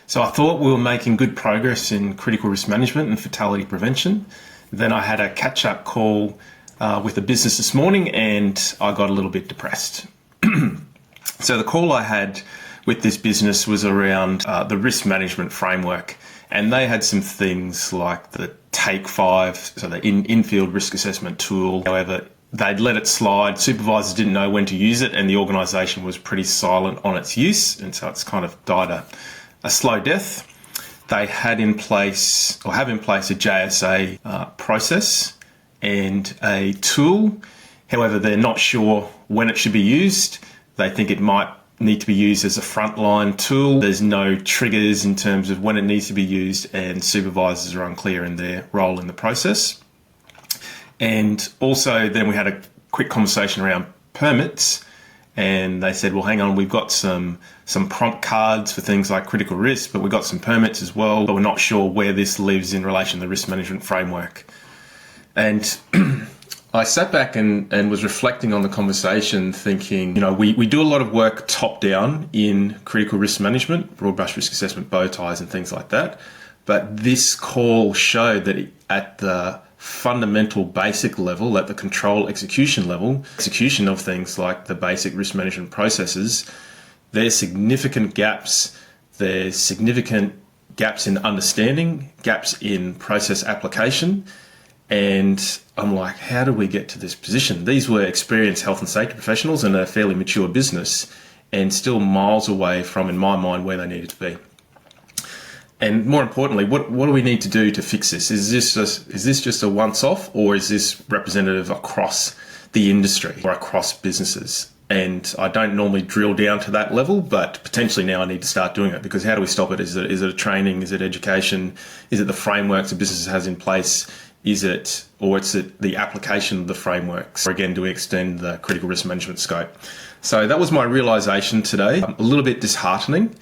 So I thought we were making good progress in critical risk management and fatality prevention. Then I had a catch-up call with a business this morning and I got a little bit depressed. So the call I had with this business was around the risk management framework, and they had some things like the Take 5, so the in-field risk assessment tool. However, they'd let it slide, supervisors didn't know when to use it, and the organisation was pretty silent on its use, and so it's kind of died a slow death. They had in place, or have in place, a JSA process and a tool. However, they're not sure when it should be used. They think it might need to be used as a frontline tool. There's no triggers in terms of when it needs to be used, and supervisors are unclear in their role in the process. And also then we had a quick conversation around permits, and they said, well, hang on, we've got some prompt cards for things like critical risk, but we've got some permits as well, but we're not sure where this lives in relation to the risk management framework. And I sat back and was reflecting on the conversation, thinking, we do a lot of work top down in critical risk management, broad brush risk assessment, bow ties and things like that. But this call showed that at the fundamental basic level, at the control execution level, execution of things like the basic risk management processes, there's significant gaps. There's significant gaps in understanding, gaps in process application. And I'm like, how did we get to this position? These were experienced health and safety professionals in a fairly mature business, and still miles away from, in my mind, where they needed to be. And more importantly, what do we need to do to fix this? Is this just a once-off, or is this representative across the industry or across businesses? And I don't normally drill down to that level, but potentially now I need to start doing it, because how do we stop it? Is it a training? Is it education? Is it the frameworks the business has in place? Is it the application of the frameworks? Or again, do we extend the critical risk management scope? So that was my realization today. A little bit disheartening,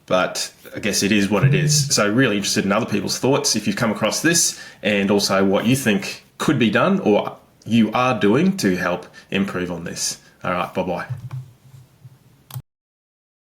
but I guess it is what it is. So really interested in other people's thoughts if you've come across this, and also what you think could be done or you are doing to help improve on this. All right, bye-bye.